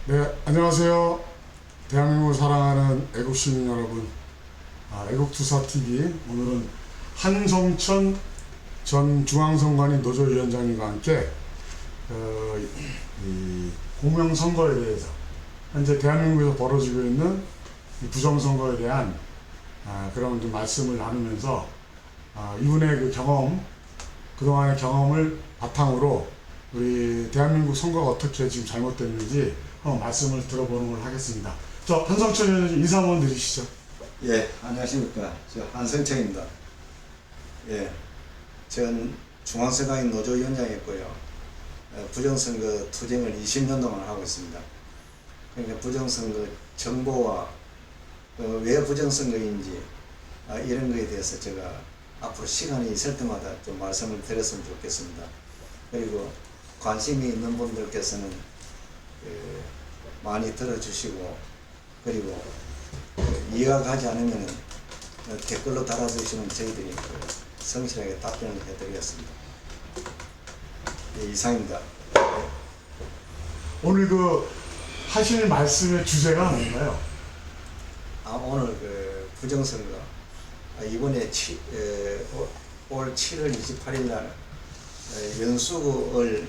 네, 안녕하세요. 대한민국을 사랑하는 애국시민 여러분, 애국투사TV. 오늘은 한성천 전 중앙선관위 노조위원장님과 함께 이 공명선거에 대해서 현재 대한민국에서 벌어지고 있는 이 부정선거에 대한 그런 좀 말씀을 나누면서 이분의 그 경험, 그동안의 경험을 바탕으로 우리 대한민국 선거가 어떻게 지금 잘못됐는지 한번 말씀을 들어보는 걸 하겠습니다. 저 한성천 의원님 인사 한번 드리시죠. 예, 안녕하십니까. 저 한성철입니다. 예, 전 중앙선관위 노조위원장이었고요. 부정선거 투쟁을 20년 동안 하고 있습니다. 그러니까 부정선거 정보와 왜 부정선거인지 이런 거에 대해서 제가 앞으로 시간이 있을 때마다 좀 말씀을 드렸으면 좋겠습니다. 그리고 관심이 있는 분들께서는 많이 들어주시고, 그리고 이해가 가지 않으면 댓글로 달아주시면 저희들이 성실하게 답변을 해드리겠습니다. 예, 이상입니다. 오늘 그 하실 말씀의 주제가 뭔가요? 오늘 그 부정선거, 이번에 올 7월 28일 날 연수구을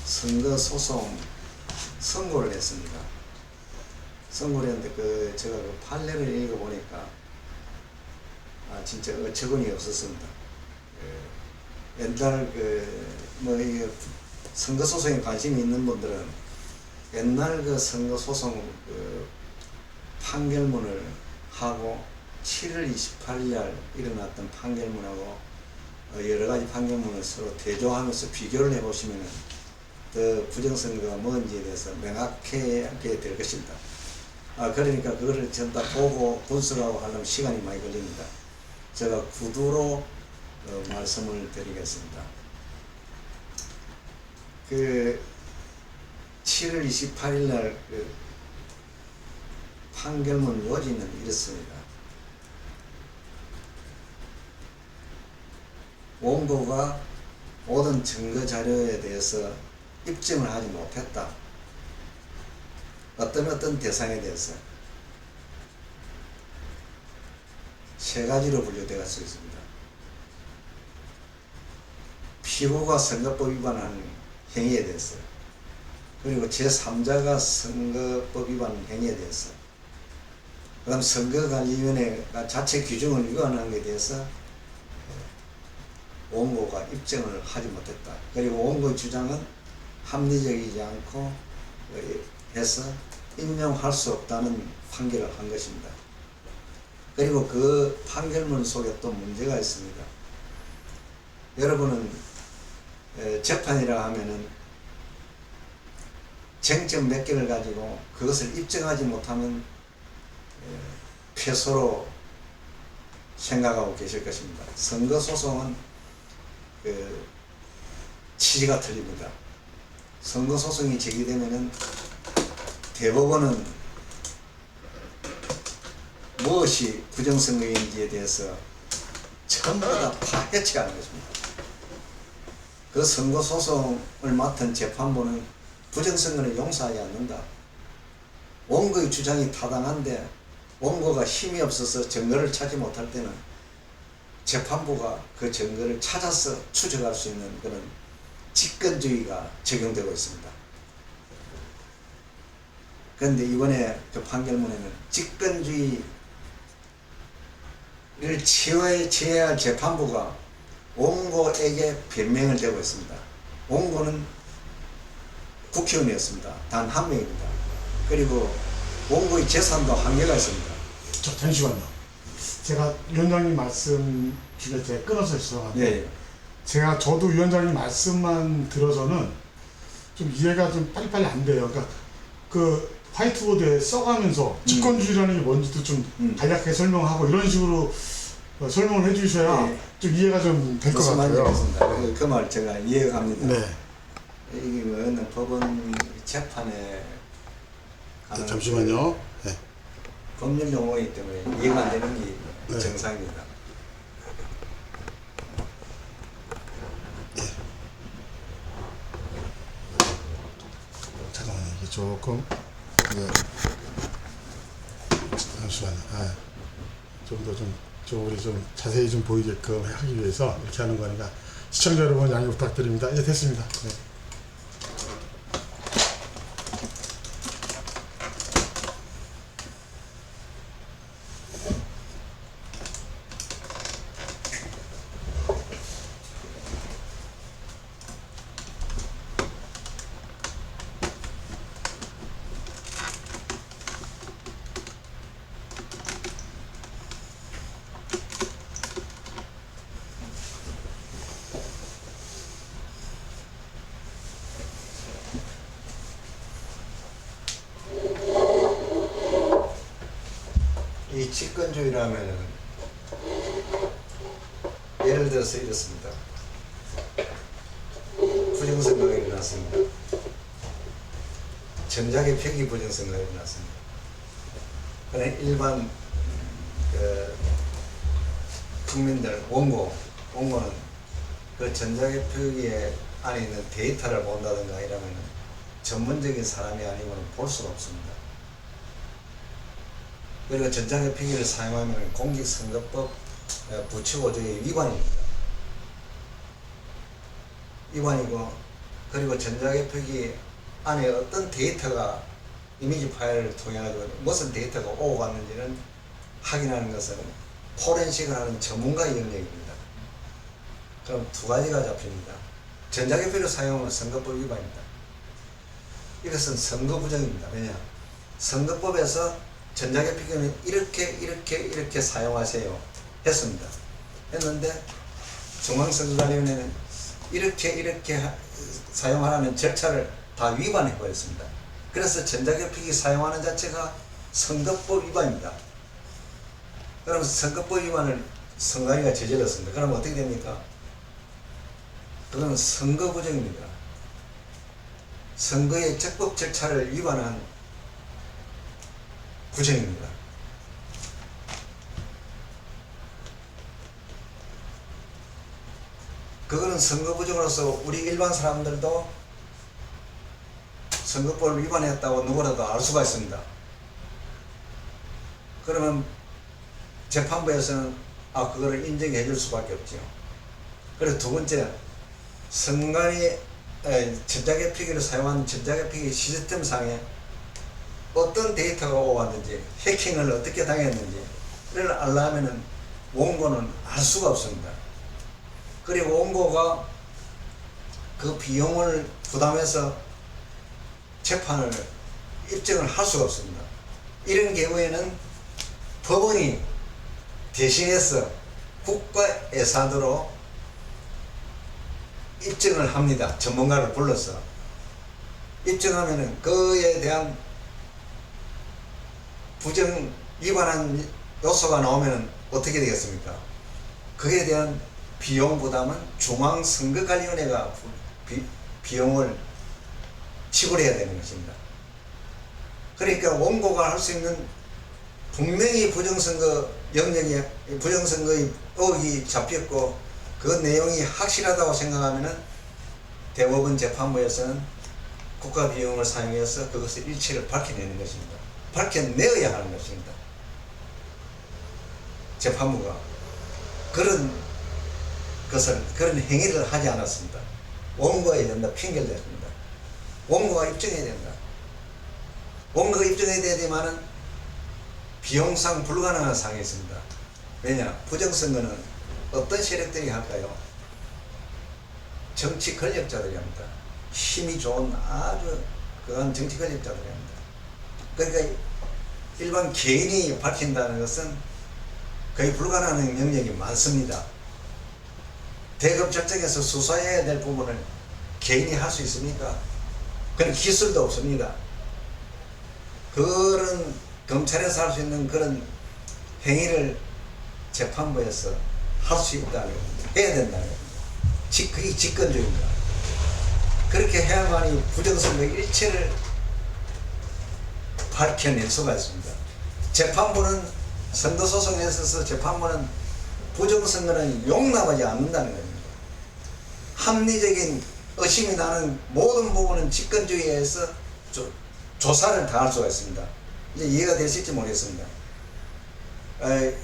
선거소송 선고를 했습니다. 선고를 했는데 제가 그 판례를 읽어보니까 진짜 어처구니 없었습니다. 옛날 이 선거소송에 관심이 있는 분들은 옛날 그 선거소송 판결문을 하고 7월 28일 날 일어났던 판결문하고 여러 가지 판결문을 서로 대조하면서 비교를 해보시면 더 부정선거가 뭔지에 대해서 명확하게 될 것입니다. 그러니까 그거를 전부 다 보고 분석하고 하려면 시간이 많이 걸립니다. 제가 구두로 말씀을 드리겠습니다. 그 7월 28일 날 판결문 요지는 이렇습니다. 원고가 모든 증거 자료에 대해서 입증을 하지 못했다. 어떤 대상에 대해서 세 가지로 분류될 수 있습니다. 피고가 선거법 위반한 행위에 대해서, 그리고 제3자가 선거법 위반 행위에 대해서, 그다음 선거관리위원회가 자체 규정을 위반한 것에 대해서 원고가 입증을 하지 못했다. 그리고 원고의 주장은 합리적이지 않고 해서 인용할 수 없다는 판결을 한 것입니다. 그리고 그 판결문 속에 또 문제가 있습니다. 여러분은 재판이라 하면은 쟁점 몇 개를 가지고 그것을 입증하지 못하면 패소로 생각하고 계실 것입니다. 선거소송은 취지가 틀립니다. 선거소송이 제기되면은 대법원은 무엇이 부정선거인지에 대해서 전부 다 파헤쳐가는 것입니다. 그 선거소송을 맡은 재판부는 부정선거는 용서하지 않는다. 원고의 주장이 타당한데 원고가 힘이 없어서 증거를 찾지 못할 때는 재판부가 그 증거를 찾아서 추적할 수 있는 그런 직권주의가 적용되고 있습니다. 그런데 이번에 그 판결문에는 직권주의를 취해야 할 재판부가 원고에게 변명을 대고 있습니다. 원고는 국회의원이었습니다. 단 한 명입니다. 그리고 원고의 재산도 한계가 있습니다. 잠시만요. 제가 위원장님 말씀 중에 제가 끊어서 있어가지고 저도 위원장님 말씀만 들어서는 좀 이해가 좀 빨리빨리 안 돼요. 그러니까 그 화이트보드에 써가면서 직권주의라는 게 뭔지도 좀 간략하게 설명하고 이런 식으로 설명을 해주셔야 좀 이해가 좀 될 것 같아요. 그 말 제가 이해가 갑니다. 네. 이게 뭐 법원 재판에 가는 잠시만요. 네. 법률 용어이기 때문에 이해가 안 되는 게 정상입니다. 잠깐만요. 이게 조금 네. 잠시만요. 아, 좀 더 우리 좀 자세히 좀 보이게끔 하기 위해서 이렇게 하는 거니까 시청자 여러분 양해 부탁드립니다. 이제 됐습니다. 네. 이 직권주의라면은 예를 들어서 이렇습니다. 부정선거가 일어났습니다. 전작의 표기 부정선거가 일어났습니다. 그러나 일반 국민들 원고는 그 전작의 표기에 안에 있는 데이터를 본다든가 이러면 전문적인 사람이 아니고는 볼 수가 없습니다. 그리고 전작의 표기를 사용하면 공직선거법 부처5조의 위반이고, 그리고 전작의 표기 안에 어떤 데이터가 이미지 파일을 통해 가지고 무슨 데이터가 오고 갔는지는 확인하는 것은 포렌식을 하는 전문가의 영역입니다. 그럼 두 가지가 잡힙니다. 전작의 표기를 사용하면 선거법 위반입니다. 이것은 선거부정입니다. 왜냐? 선거법에서 전작의 표기는 이렇게 사용하세요 했습니다. 했는데 중앙선거관리위원회는 이렇게 사용하라는 절차를 다 위반해 버렸습니다. 그래서 전작의 표기 사용하는 자체가 선거법 위반입니다. 그럼 선거법 위반을 선관위가 저질렀습니다. 그럼 어떻게 됩니까? 그건 선거부정입니다. 선거의 적법 절차를 위반한 부정입니다. 그거는 선거부정으로서 우리 일반 사람들도 선거법을 위반했다고 누구라도 알 수가 있습니다. 그러면 재판부에서는 그거를 인정해 줄 수밖에 없죠. 그리고 두 번째, 선관위 전작의 표기를 사용한 전작의 표기 시스템상에 어떤 데이터가 오고 왔는지, 해킹을 어떻게 당했는지를 알려면 원고는 알 수가 없습니다. 그리고 원고가 그 비용을 부담해서 재판을 입증을 할 수가 없습니다. 이런 경우에는 법원이 대신해서 국가 예산으로 입증을 합니다. 전문가를 불러서 입증하면은 그에 대한 부정 위반한 요소가 나오면 어떻게 되겠습니까? 그에 대한 비용 부담은 중앙선거관리위원회가 비용을 지불해야 되는 것입니다. 그러니까 원고가 할 수 있는, 분명히 부정선거 영역에 부정선거의 의혹이 잡혔고 그 내용이 확실하다고 생각하면은 대법원 재판부에서는 국가 비용을 사용해서 그것의 일치를 밝혀내는 것입니다. 밝혀내어야 하는 것입니다. 재판부가 그런 행위를 하지 않았습니다. 원고에 된다, 핑계를 댑니다. 원고가 입증해야 된다. 원고가 입증해야 되지만은 비용상 불가능한 사항이 있습니다. 왜냐? 부정선거는 어떤 세력들이 할까요? 정치 권력자들이 합니다. 힘이 좋은 아주 그런 정치 권력자들이 합니다. 그러니까 일반 개인이 밝힌다는 것은 거의 불가능한 영역이 많습니다. 대검 절정에서 수사해야 될 부분을 개인이 할 수 있습니까? 그런 기술도 없습니다. 그런 검찰에서 할 수 있는 그런 행위를 재판부에서 할 수 있다는 겁니다. 해야 된다는 겁니다. 그게 직권주의입니다. 그렇게 해야만이 부정선거 일체를 밝혀낼 수가 있습니다. 재판부는, 선거소송에 있어서 재판부는 부정선거는 용납하지 않는다는 겁니다. 합리적인 의심이 나는 모든 부분은 직권주의에서 조사를 당할 수가 있습니다. 이제 이해가 되실지 모르겠습니다.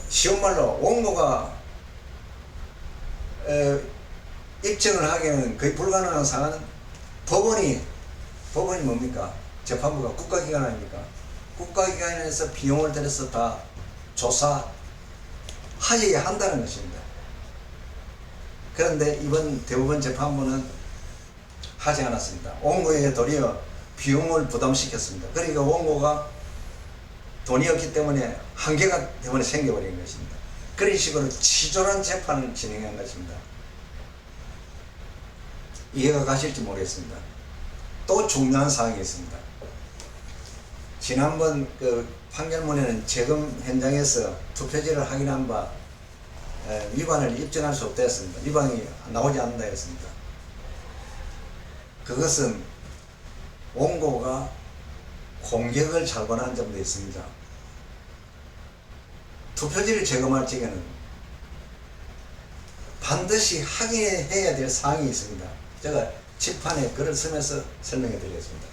쉬운 말로 원고가 입증을 하기에는 거의 불가능한 상황은 법원이 뭡니까? 재판부가 국가기관 아닙니까? 국가기관에서 비용을 들여서 다 조사하여야 한다는 것입니다. 그런데 이번 대법원 재판부는 하지 않았습니다. 원고에게 도리어 비용을 부담시켰습니다. 그러니까 원고가 돈이 없기 때문에 한계가 때문에 생겨버린 것입니다. 그런 식으로 치졸한 재판을 진행한 것입니다. 이해가 가실지 모르겠습니다. 또 중요한 사항이 있습니다. 지난번 그 판결문에는 재검 현장에서 투표지를 확인한 바 위반을 입증할 수 없다 했습니다. 위반이 나오지 않는다 했습니다. 그것은 원고가 공격을 잘못한 점도 있습니다. 투표지를 재검할 적에는 반드시 확인해야 될 사항이 있습니다. 제가 칠판에 글을 쓰면서 설명해 드리겠습니다.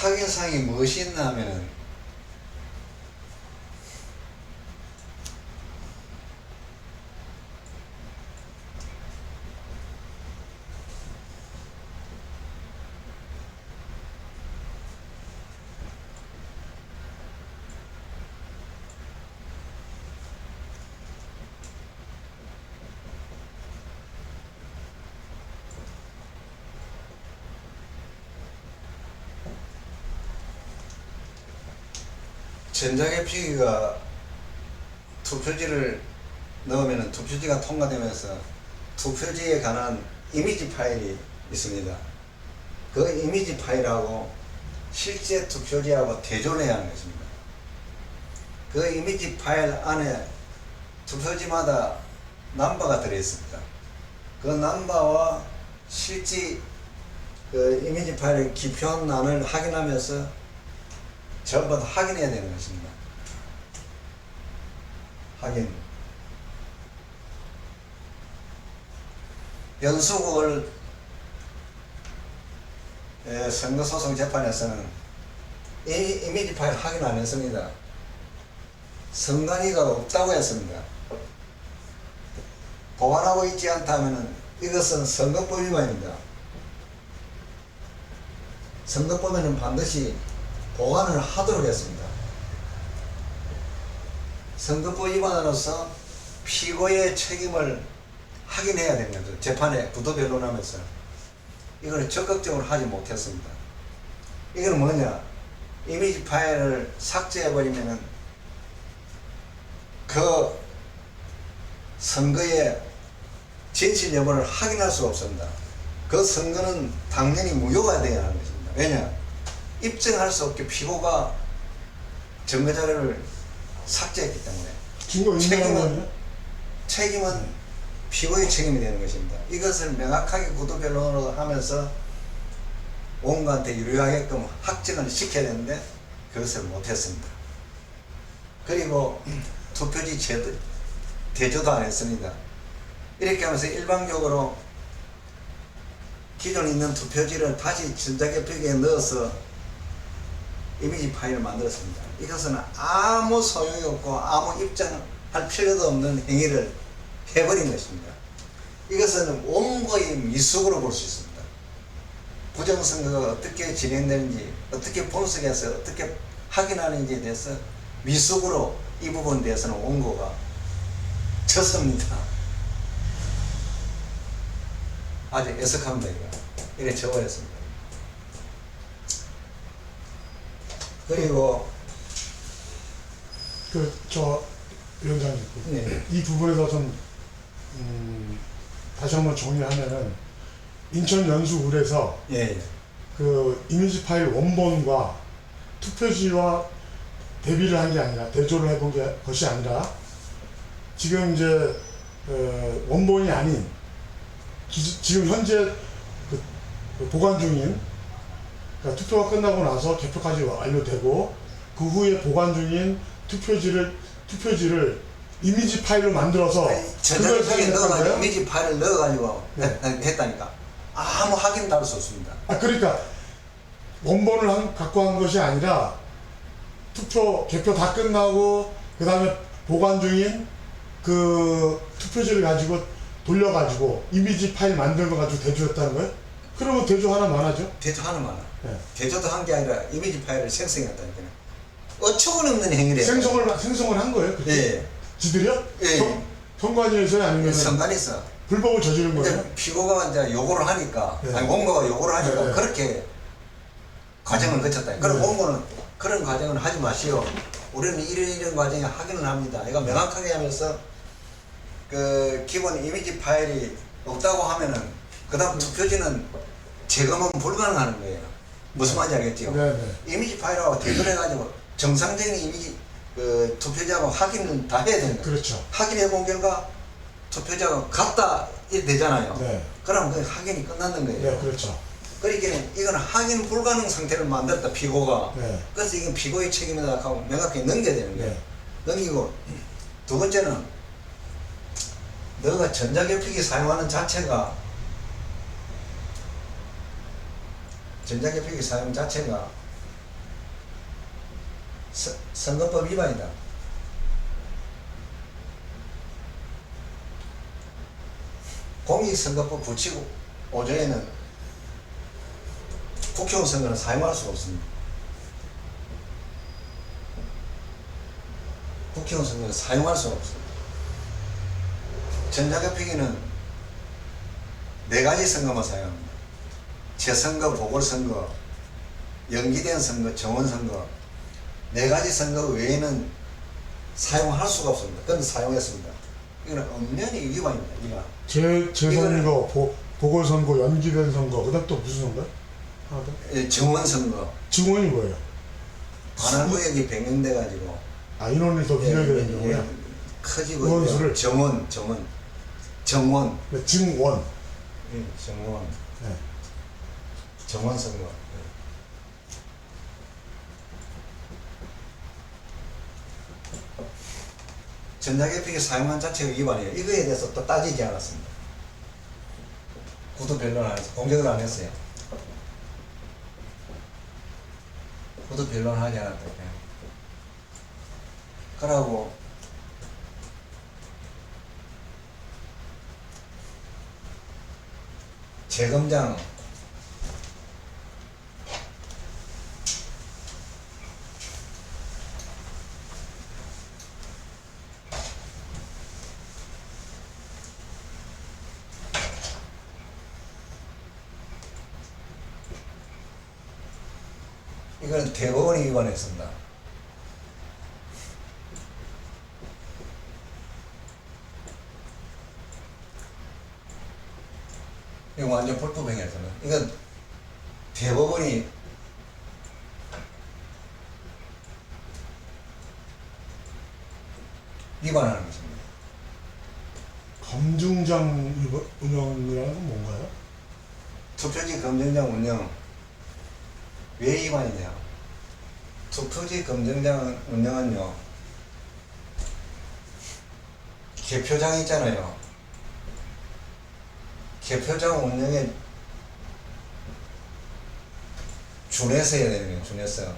확인사항이 무엇이 있나 하면은 전자개표기가 투표지를 넣으면 투표지가 통과되면서 투표지에 관한 이미지 파일이 있습니다. 그 이미지 파일하고 실제 투표지하고 대조를 해야 하는 것입니다. 그 이미지 파일 안에 투표지마다 넘버가 들어있습니다. 그 넘버와 실제 그 이미지 파일의 기표란을 확인하면서 전부 다 확인해야 되는 것입니다. 확인. 연수국을 선거소송 재판에서는 이미지 파일 확인 안 했습니다. 선관위가 없다고 했습니다. 보관하고 있지 않다면 이것은 선거법 위반입니다. 선거법에는 반드시 보관을 하도록 했습니다. 선거법 위반으로서 피고의 책임을 확인해야 되는 거죠. 재판에 구도 변론하면서 이걸 적극적으로 하지 못했습니다. 이건 뭐냐? 이미지 파일을 삭제해버리면은 그 선거의 진실 여부를 확인할 수가 없습니다. 그 선거는 당연히 무효가 되어야 하는 것입니다. 왜냐? 입증할 수 없게 피고가 증거자료를 삭제했기 때문에 증거 책임은 피고의 책임이 되는 것입니다. 이것을 명확하게 구도 변론으로 하면서 원고한테 유리하게끔 확증을 시켜야 되는데 그것을 못했습니다. 그리고 투표지 대조도 안 했습니다. 이렇게 하면서 일방적으로 기존에 있는 투표지를 다시 전자개표기에 넣어서 이미지 파일을 만들었습니다. 이것은 아무 소용이 없고 아무 입증할 필요도 없는 행위를 해버린 것입니다. 이것은 원고의 미숙으로 볼 수 있습니다. 부정선거가 어떻게 진행되는지, 어떻게 분석해서 어떻게 확인하는지에 대해서 미숙으로 이 부분에 대해서는 원고가 졌습니다. 아주 애석합니다. 이렇게 져버렸습니다. 그리고 저 위원장님, 네. 이 부분에서 좀 다시 한번 정리하면은 인천 연수울에서 예. 그 이미지 파일 원본과 투표지와 대비를 한 게 아니라 대조를 해본 것이 아니라 지금 이제 원본이 아닌 지금 현재 그 보관 중인 그러니까 투표가 끝나고 나서 개표까지 완료되고 그 후에 보관 중인 투표지를 이미지 파일로 만들어서 그걸 전자기표에 넣어가지고 사용했다는 이미지 파일을 넣어가지고 네. 했다니까. 아무 확인도 할 수 없습니다. 그러니까 원본을 갖고 한 것이 아니라 개표 다 끝나고 그 다음에 보관 중인 그 투표지를 가지고 돌려가지고 이미지 파일 만든 거 가지고 대조했다는 거예요? 그러면 대조 하나만 하죠? 대조 하나만. 네. 대조도 한 게 아니라 이미지 파일을 생성했다니까요. 어처구니없는 행위래요. 생성을 한 거예요? 그때? 예. 지들이요? 예. 현관위에서요? 아니면 선관에서. 불법을 저지른 거예요? 이제 피고가 이제 요구를 하니까, 네. 아니 원고가 요구를 하니까 네. 그렇게 과정을 거쳤다. 그럼 네. 원고는 그런 과정은 하지 마시오. 우리는 이런 과정에 확인을 합니다. 이거 명확하게 하면서 그 기본 이미지 파일이 없다고 하면은 그 다음 투표지는 제거는 불가능하는 거예요. 무슨 말인지 알겠죠? 네. 이미지 파일하고 대조를 해가지고 정상적인 이미지 그 투표지하고 확인을 다 해야 되는 거예요. 그렇죠. 확인해 본 결과 투표자가 같다 이래 되잖아요. 네. 그럼 그 확인이 끝났는 거예요. 네, 그렇죠. 그러니까 이거는 확인 불가능 상태를 만들었다 피고가. 네. 그래서 이건 피고의 책임이다 하고 명확히 넘겨야 되는 거예요. 네. 넘기고 두 번째는 너가 전자개표기 사용하는 자체가 선거법 위반이다. 공익선거법 부칙 5조에는 국회의원 선거는 사용할 수가 없습니다. 국회의원 선거는 사용할 수가 없습니다. 전자개표기는 4가지 선거만 사용합니다. 재선거, 보궐선거, 연기된 선거, 정원선거 4가지 선거 외에는 사용할 수가 없습니다. 그런데 사용했습니다. 이거는 엄연히 위반입니다. 위반. 재선거, 보궐선거, 연기된 선거, 그 다음 또 무슨 선거요? 하나 더? 예, 정원선거. 증원이 뭐예요? 관할구역이 변경돼가지고 인원이 더 밀려야 되는 경우에 커지고 의원수를 정원. 네, 증원. 정원. 네. 정원선거. 전자개표기 사용한 자체가 위반이에요. 이거에 대해서 또 따지지 않았습니다. 구두 변론 안 해서 공격을 안 했어요. 구두 변론하지 않았다. 그러고 재검장 이건 대법원이 위반했습니다. 이거 완전 불법 행위였잖아. 이건 대법원이 위반하는 것입니다. 검증장 운영이라는 건 뭔가요? 투표지 검증장 운영 왜 위반이냐? 투표지 검증장 운영은요, 개표장 있잖아요. 개표장 운영에 준해서 해야 되는 거예요. 준해서.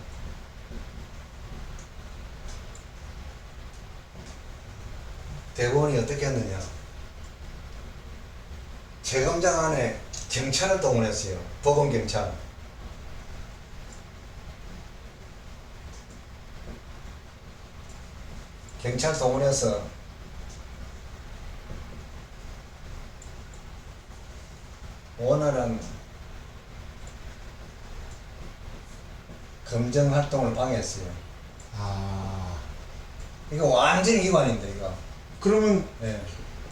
대법원이 어떻게 했느냐? 재검장 안에 경찰을 동원했어요. 법원경찰. 경찰 동원해서 원활한 검증 활동을 방해했어요. 이거 완전히 위반입니다, 이거. 그러면 네.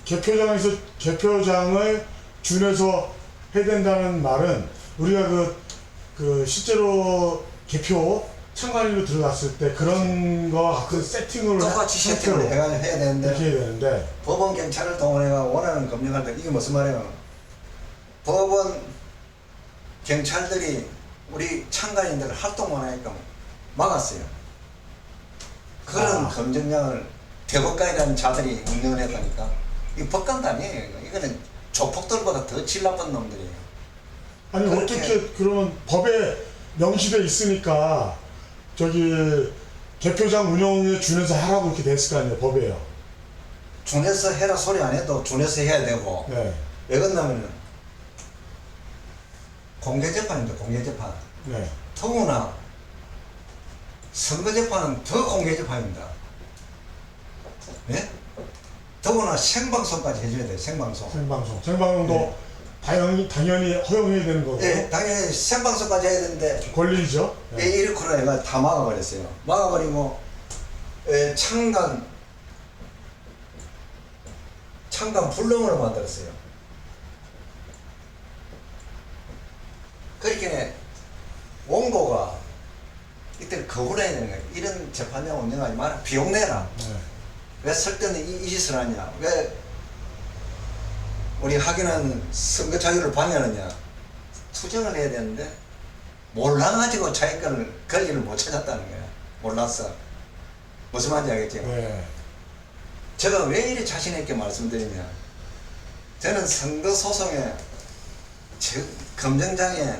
개표장을 준해서 해야 된다는 말은 우리가 그 실제로 개표 참관인으로 들어갔을 때 그런 거 같은 세팅을 똑같이 상태로 세팅을 해야 이렇게 되는데 해야 되는데 법원 경찰을 동원해가 원하는 검역할 때 이게 무슨 말이에요? 법원 경찰들이 우리 참관인들을 활동 안 하니까 막았어요. 그런 검증량을 대법관이라는 자들이 운영을 했다니까. 이 법관도 아니에요. 이거는 조폭들보다 더 질 나쁜 놈들이에요. 아니 그렇게- 어떻게 그러면 법에 명시돼 있으니까 저기 개표장 운영에 준해서 하라고 이렇게 됐을 거 아니에요 법에요. 준해서 해라 소리 안 해도 준해서 해야 되고 네, 왜 그러냐면은 공개재판입니다. 공개재판. 네, 더구나 선거재판은 더 공개재판입니다. 예? 더구나 생방송까지 해줘야 돼요. 생방송. 생방송도 네. 당연히 허용해야 되는 거고 예, 당연히 생방송까지 해야 되는데 권리죠. 예, 이렇게 해가 다 막아버렸어요. 막아버리고 창간 불능으로 만들었어요. 그렇게 원고가 이때 거부해야 되는 거예요. 이런 재판장 운영하지 마라. 비용 내라. 네. 왜 설때는 이 짓을 하냐? 왜 우리 확인한 선거 자유를 방해하느냐? 투쟁을 해야 되는데 몰라가지고 자기권을 권리를 못 찾았다는 거야. 몰랐어. 무슨 말인지 알겠죠? 네. 제가 왜 이리 자신 있게 말씀드리냐? 저는 선거 소송에 검증장에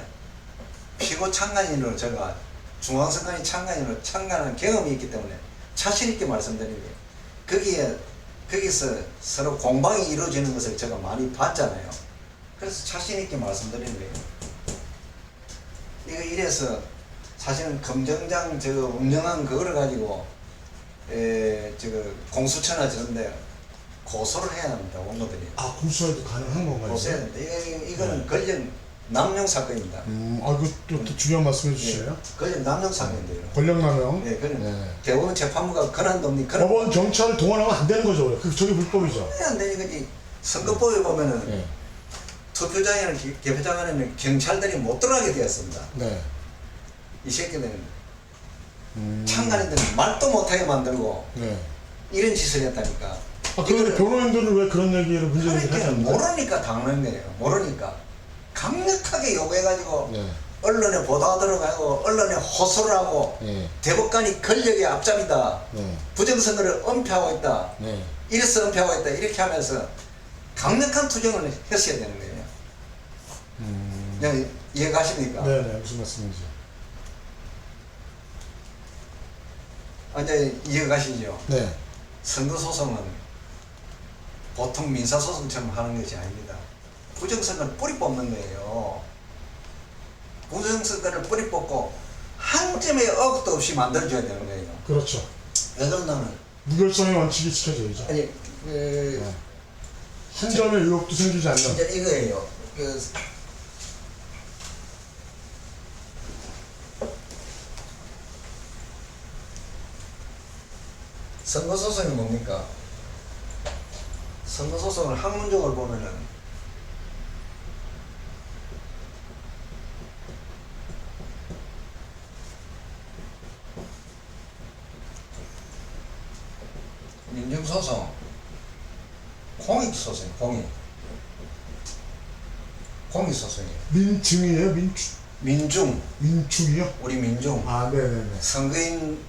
피고 참관인으로 제가 중앙선관위 참관인으로 참관한 경험이 있기 때문에 자신 있게 말씀드립니다. 거기서 서로 공방이 이루어지는 것을 제가 많이 봤잖아요. 그래서 자신 있게 말씀드리는 거예요. 이거 이래서 사실은 검증장 운영한 그거를 가지고 공수처나 저런데 고소를 해야 합니다. 원고들이. 아 공수해도 가능한 건가요? 고소해야 됩니다. 이거는 네. 권력 남용 사건입니다. 아 이거 또 중요한 말씀해 주시네요. 권력 남용 사건인데요. 권력남용. 네, 그건 네. 대법원 재판부가 권한도 없니 법원 경찰을 동원하면 안 되는 거죠. 저게 불법이죠. 안 되니 거지. 선거법에 보면은 네. 투표장에는 개표장 안에는 경찰들이 못 들어가게 되었습니다. 네. 이 새끼들은 참관인들은 말도 못하게 만들고 네. 이런 짓을 했다니까. 아 그런데 변호인들은 왜 그런 얘기를 문제를 하지 그러니까 않나요? 모르니까 당하는 거예요. 모르니까 강력하게 요구해가지고 네. 언론에 보도 들어가고 언론에 호소를 하고 네. 대법관이 권력의 앞잡이다. 네. 부정선거를 은폐하고 있다. 네. 이래서 은폐하고 있다. 이렇게 하면서 강력한 투쟁을 했어야 되는 거예요. 그냥 이해가십니까? 네네 무슨 말씀인지. 이제 이해가시죠? 네. 선거소송은 보통 민사소송처럼 하는 것이 아닙니다. 부정선거를 뿌리 뽑는 거예요. 부정선거를 뿌리 뽑고 한 점의 억도 없이 만들어줘야 되는 거예요. 그렇죠. 왜 그러냐면 무결성의 원칙이 지켜져야죠. 아니 한 점의 의혹도 생기지 않는. 진짜 이거예요. 선거소송이 뭡니까? 선거소송을 학문적으로 보면은 민중소송, 공익소송, 공익소송이에요. 민증이에요? 민중이요? 우리 민중, 아 네네네. 선거인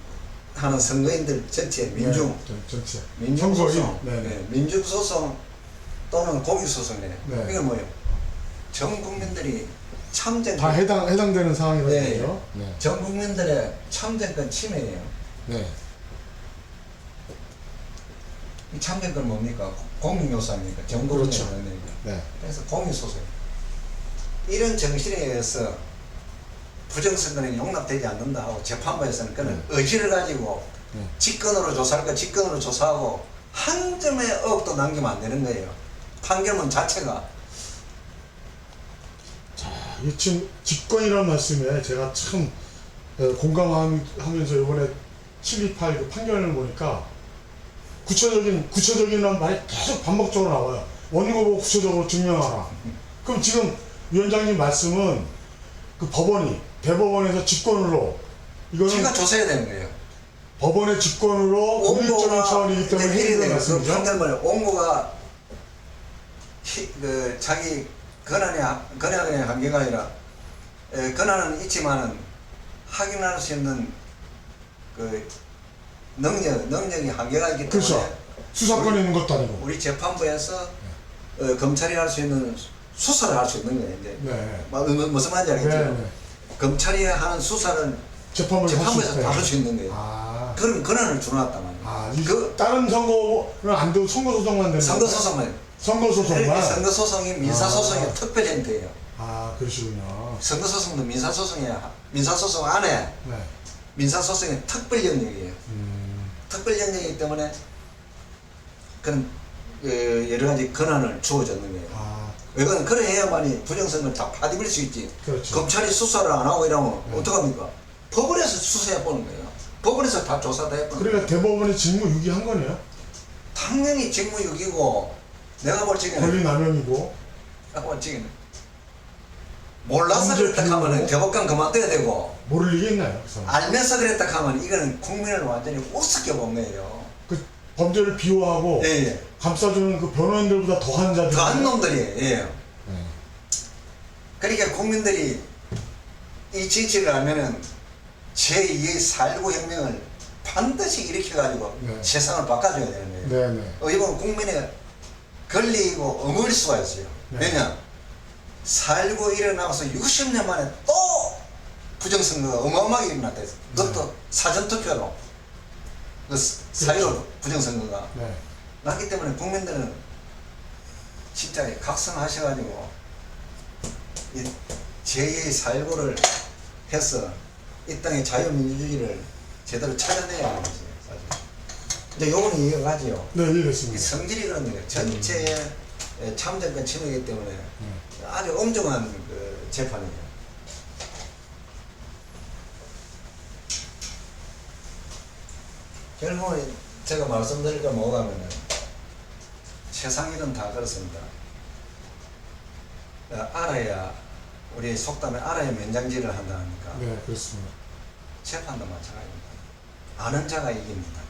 하는 선거인들 전체 민중, 네, 전체. 민중소송, 선거인. 네네. 네, 민중소송 또는 공익소송이에요. 네. 이게 뭐예요? 전 국민들이 참정, 다 해당되는 상황이라는 네. 거죠. 네. 전 국민들의 참정권 침해예요. 네. 이 참정권 뭡니까? 공익요소입니까? 전 국민의 그렇죠. 권리입니다. 네. 그래서 공익소송. 이런 정신에 의해서 부정선거는 용납되지 않는다 하고 재판부에서는 그는 의지를 가지고 직권으로 조사할 거 직권으로 조사하고 한 점의 억도 남기면 안 되는 거예요. 판결문 자체가. 이 지금 직권이라는 말씀에 제가 참 공감하면서 이번에 728 그 판결을 보니까 구체적인 말이 계속 반복적으로 나와요. 원고 보고 구체적으로 증명하라. 그럼 지금 위원장님 말씀은 그 법원이 대법원에서 직권으로 이거는 제가 조사해야 되는 거예요. 법원의 직권으로 공익적인 차원이기 때문에 이제 해야 되는 그 말씀이죠. 판결문에 원고가 그 자기 권한의 한계가 아니라 권한은 있지만은 확인할 수 있는 그 능력이 한계가 있기 때문에 그렇죠. 수사권이 있는 것도 아니고. 우리 재판부에서 검찰이 할 수 있는 수사를 할 수 있는 거예요. 이제 네. 무슨 말인지 알겠죠? 네, 네. 검찰이 하는 수사를 재판부에서 다 할 수 있는 거예요. 아. 그런 권한을 주어놨단 말이에요. 아, 그 다른 선거는 안 되고 선거소송만 되는 선거소송만 선거소송만. 선거소송이 민사소송의 아. 특별 형태예요. 아, 그러시군요. 선거소송도 민사소송 안에 네. 민사소송의 특별 영역이에요. 특별 영역이기 때문에 그런 여러 가지 권한을 주어졌는 거예요. 아, 왜냐면 그래 해야만이 부정선거를 다 파디빌 수 있지. 그렇죠. 검찰이 수사를 안 하고 이러면 네. 어떡합니까? 법원에서 수사해 보는 거예요. 법원에서 다 조사 다 해보는 거예요. 그러니까 대법원이 직무유기한 거네요. 당연히 직무유기고 내가 볼 적에는 권리남용이고. 내가 볼 적에는 몰라서 범죄 그랬다 하면 비밀이고. 대법관 그만둬야 되고 모를 리가 있나요? 그 사람? 알면서 그랬다 하면 이거는 국민을 완전히 우습게 본 거예요. 그 범죄를 비호하고 예. 감싸주는 그 변호인들보다 더한 자들. 더한 놈들이에요. 예. 네. 그러니까 국민들이 이 진실을 알면은 제2의 4.19 혁명을 반드시 일으켜가지고 네. 세상을 바꿔줘야 되는 거예요. 네네. 이건 국민의 권리이고 어머일 수가 있어요. 네. 왜냐? 4.19 일어나서 60년 만에 또 부정선거가 어마어마하게 일어났다 했어. 그것도 사전투표로 그 4.15 부정선거가 네. 났기 때문에 국민들은 진짜 각성하셔가지고 이 제2의 4.19를 해서 이 땅의 자유민주주의를 제대로 찾아내야 하는 거죠. 사실. 이제 요거는 이해가 가지요. 네, 이 이해됐습니다. 성질이 그런 거예요. 전체의 참정권 침해이기 때문에 아주 엄중한 그 재판이에요. 결국은 제가 말씀드릴 건 뭐가 하면은 세상 일은 다 그렇습니다. 알아야 우리 속담에 알아야 면장질을 한다 하니까 네, 그렇습니다. 재판도 마찬가지입니다. 아는 자가 이깁니다.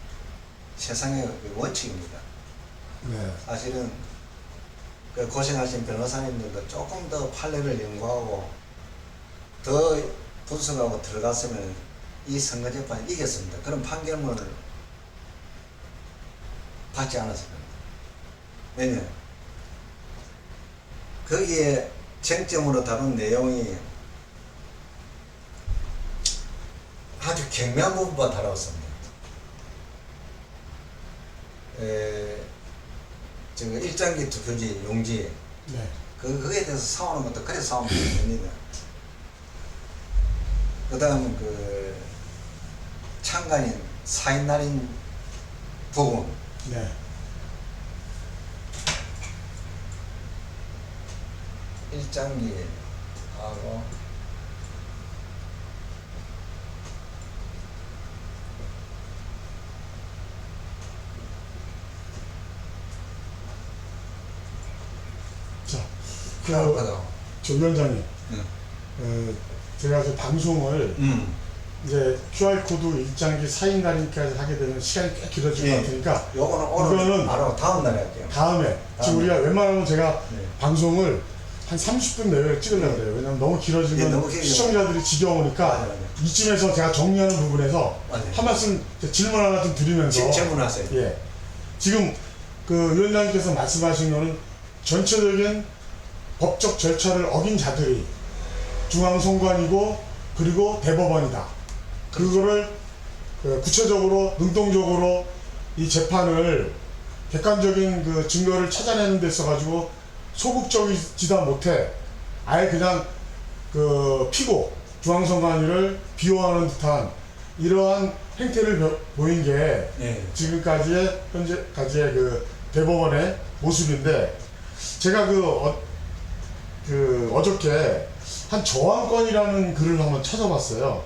세상의 그 원칙입니다. 네. 사실은 그 고생하신 변호사님들도 조금 더 판례를 연구하고 더 분석하고 들어갔으면 이 선거재판을 이겼습니다. 그런 판결문을 받지 않았을 겁니다. 왜냐? 거기에 쟁점으로 다룬 내용이 아주 경미한 부분만 다뤘습니다. 지금 일장기 투표지 용지 네. 그거에 대해서 싸우는 것도 그래서 싸우면 됩니다. 그 다음 그 창간인 사인날인 부분 네. 일장기하고 자, 하고 조 위원장님, 네. 제가 저 방송을 이제 QR코드 일장기 사인날인까지 하게 되면 시간이 꽤 길어질 것 같으니까 요거는 오늘 이거는 바로 다음 날에 할게요. 다음에 지금 우리가 웬만하면 제가 네. 방송을 한 30분 내외로 찍으려고 그래요. 왜냐면 너무 길어지면 예, 너무 길죠. 시청자들이 지겨우니까 맞아요. 이쯤에서 제가 정리하는 부분에서 맞아요. 한 말씀 질문 하나 좀 드리면서 질문하세요. 예. 지금 그 위원장님께서 말씀하신 거는 전체적인 법적 절차를 어긴 자들이 중앙선관위고 그리고 대법원이다. 그거를 구체적으로 능동적으로 이 재판을 객관적인 그 증거를 찾아내는 데 있어가지고 소극적이지도 못해 아예 그냥 그 피고 중앙선관위를 비호하는 듯한 이러한 행태를 보인 게 예. 지금까지의 현재까지의 그 대법원의 모습인데 제가 어저께 한 저항권이라는 글을 한번 찾아봤어요.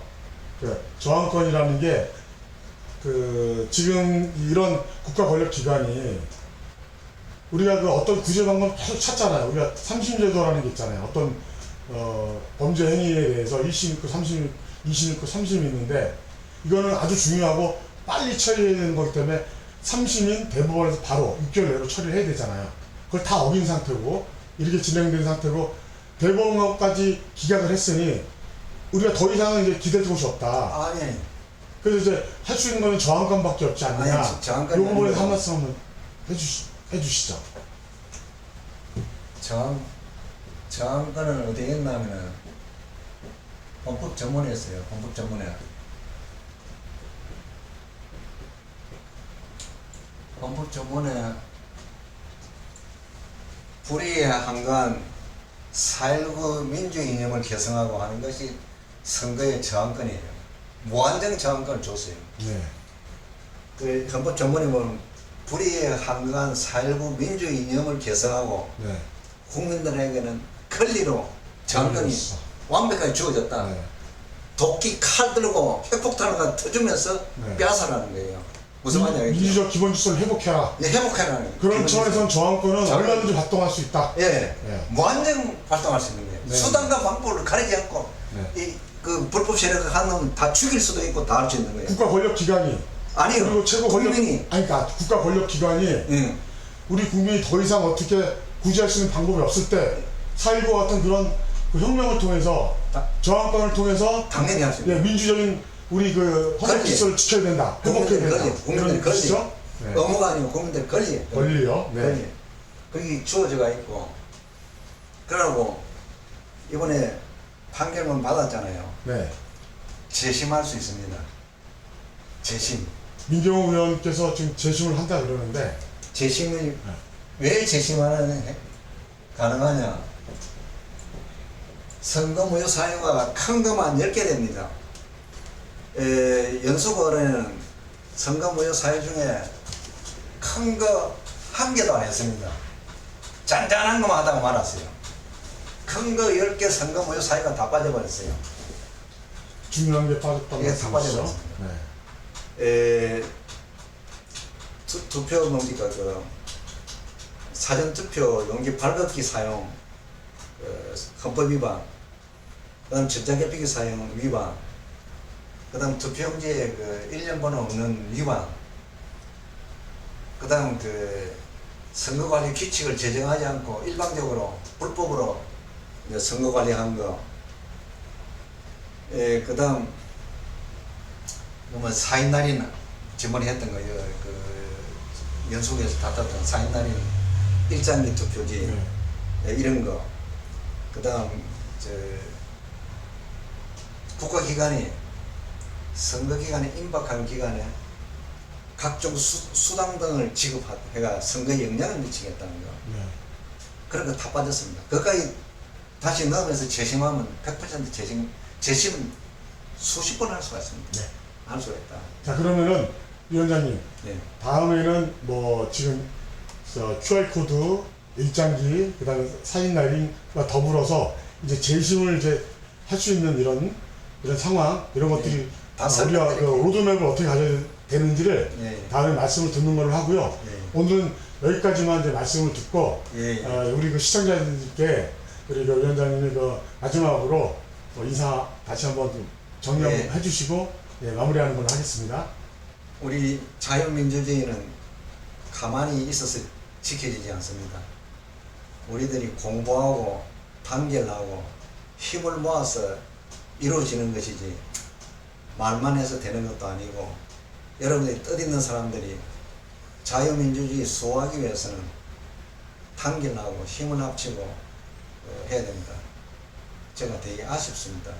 그 저항권이라는 게 지금 이런 국가 권력 기관이 우리가 그 어떤 구제 방법 계속 찾잖아요. 우리가 삼심제도라는 게 있잖아요. 어떤 범죄 행위에 대해서 1심 있고 3심, 2심 있고 3심이 있는데 이거는 아주 중요하고 빨리 처리해야 되는 거기 때문에 3심인 대법원에서 바로 6개월 내로 처리를 해야 되잖아요. 그걸 다 어긴 상태고 이렇게 진행된 상태고 대법원까지 기각을 했으니 우리가 더 이상은 이제 기댈 곳이 없다. 아니. 그래서 이제 할 수 있는 거는 저항권밖에 없지 않느냐. 아니, 저항권이 이 부분에서 아니고. 한 말씀 한번 해주시죠. 저항권은 어디에 있냐면은 헌법 전문에 있어요. 헌법 전문에. 헌법 전문에 불의에 한간 4.19 민주의 이념을 개성하고 하는 것이 선거의 저항권이에요. 무한정 저항권을 줬어요. 네. 그 헌법 전문에 보면 불의에 한간 4.19 민주의 이념을 개성하고 네. 국민들에게는 권리로 저항권이 그렇죠. 완벽하게 주어졌다. 네. 도끼 칼 들고 핵폭탄을 터주면서 네. 빼앗아라는 거예요. 무슨 말이냐? 민주적 기본 질서를 회복해라. 네, 회복해라는 거예요. 그런 기본 차원에서는 저항권은 저항권. 얼마든지 발동할 수 있다. 예, 예. 무한정 활동할 수 있는 거예요. 네. 수단과 방법을 가리지 않고 네. 그 불법 세력을 한 놈은 다 죽일 수도 있고 다 할 수 있는 거예요. 국가 권력 기관이 아니요. 그리고 최고 권력 국민이 아니 그러니까 국가 권력 기관이 예. 우리 국민이 더 이상 어떻게 구제할 수 있는 방법이 없을 때 4.19 같은 그런 그 혁명을 통해서 저항권을 통해서 당연히 할 수 있는 예, 거예요. 민주적인 우리 그 헌법 권리. 질서를 지켜야 된다. 회복해야 국민들 된다. 권리, 국민들 이런 권리. 뜻이죠? 네. 의무가 아니고 국민들 권리. 권리요. 네. 권리. 그게 주어져가 있고. 그러고 이번에 판결문 받았잖아요. 네. 재심할 수 있습니다. 재심. 민경호 의원께서 지금 재심을 한다 그러는데 재심이 왜 재심하는 가능하냐? 선거무효 사유가 큰 것만 10개 됩니다. 연수거래는 선거무효 사유 중에 큰 거 1개도 안 했습니다. 잔잔한 것만 하다가 말았어요. 큰 거 10개 선거무효 사유가 다 빠져버렸어요. 중요한 게 빠졌다고 예, 다 말씀하시죠? 빠져버렸습니다. 네. 투표 뭡니까 그 사전투표 용지 발급기 사용 헌법 위반, 그다음 전자개표기 사용 위반, 그다음 투표용지에 그 1년 번호 없는 위반, 그다음 그 선거관리 규칙을 제정하지 않고 일방적으로 불법으로 이제 선거관리한 거, 그다음 뭐 사인날인 저번에 했던 거, 그 연속에서 다뤘던 사인날인 일장기 투표지, 이런 거. 그 다음, 국가기관이, 선거기간에 임박한 기간에 각종 수당 등을 지급해가 선거에 영향을 미치겠다는 거. 네. 그런 거 다 빠졌습니다. 그까지 다시 넣으면서 재심하면 100% 재심은 수십 번 할 수가 있습니다. 네. 할 수가 있다. 자 그러면은 위원장님 네. 다음에는 뭐 지금 QR코드 일장기 그다음에 사인 날인과 더불어서 이제 재심을 이제 할 수 있는 이런 상황 이런 것들이 다 우리가 그 설명드릴게요. 로드맵을 어떻게 가져야 되는지를 예. 다음에 말씀을 듣는 걸로 하고요. 예. 오늘은 여기까지만 이제 말씀을 듣고 예. 우리 그 시청자들께 우리 그 위원장님이 그 마지막으로 인사 다시 한번 좀 정리 한번 예. 해주시고 마무리하는 걸로 하겠습니다. 우리 자유민주주의는 가만히 있어서 지켜지지 않습니다. 우리들이 공부하고 단결하고 힘을 모아서 이루어지는 것이지 말만 해서 되는 것도 아니고, 여러분들이 뜻있는 사람들이 자유민주주의 수호하기 위해서는 단결하고 힘을 합치고 해야 됩니다. 제가 되게 아쉽습니다.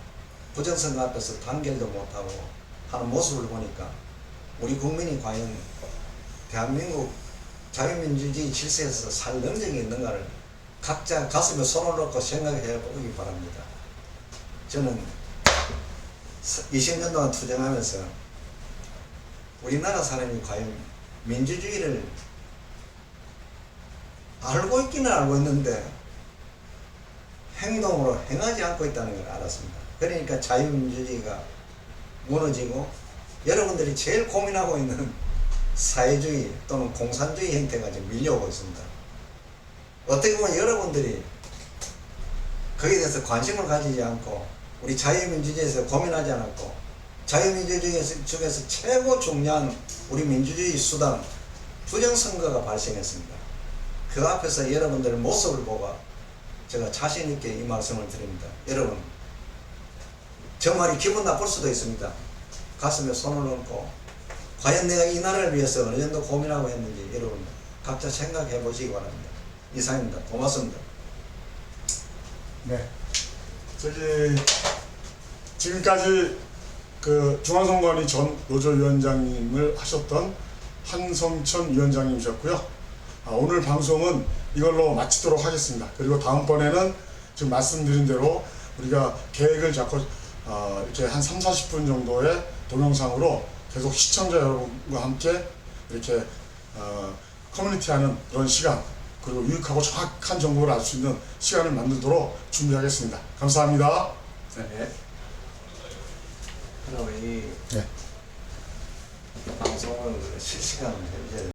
부정선거 앞에서 단결도 못하고 하는 모습을 보니까 우리 국민이 과연 대한민국 자유민주주의 질서에서 살 능력이 있는가를 각자 가슴에 손을 놓고 생각해 보기 바랍니다. 저는 20년 동안 투쟁하면서 우리나라 사람이 과연 민주주의를 알고 있기는 알고 있는데 행동으로 행하지 않고 있다는 걸 알았습니다. 그러니까 자유민주주의가 무너지고 여러분들이 제일 고민하고 있는 사회주의 또는 공산주의 형태가 지금 밀려오고 있습니다. 어떻게 보면 여러분들이 자유민주주의를 지키기 위해서 20년 거기에 대해서 관심을 가지지 않고 우리 자유민주주의에서 고민하지 않았고 자유민주주의 중에서 최고 중요한 우리 민주주의 수단 부정선거가 발생했습니다. 그 앞에서 여러분들의 모습을 보고 제가 자신 있게 이 말씀을 드립니다. 여러분, 저 말이 기분 나쁠 수도 있습니다. 가슴에 손을 얹고 과연 내가 이 나라를 위해서 어느 정도 고민하고 했는지 여러분 각자 생각해 보시기 바랍니다. 이상입니다. 고맙습니다. 네. 저기 지금까지 그 중앙선관위 전 노조위원장님을 하셨던 한성천 위원장님이셨고요. 오늘 방송은 이걸로 마치도록 하겠습니다. 그리고 다음번에는 지금 말씀드린 대로 우리가 계획을 잡고 이렇게 한 30-40분 정도의 동영상으로 계속 시청자 여러분과 함께 이렇게 커뮤니티하는 그런 시간, 그리고 유익하고 정확한 정보를 알 수 있는 시간을 만들도록 준비하겠습니다. 감사합니다. 네. 그럼 이 네. 방송을 실시간으로 해주셔야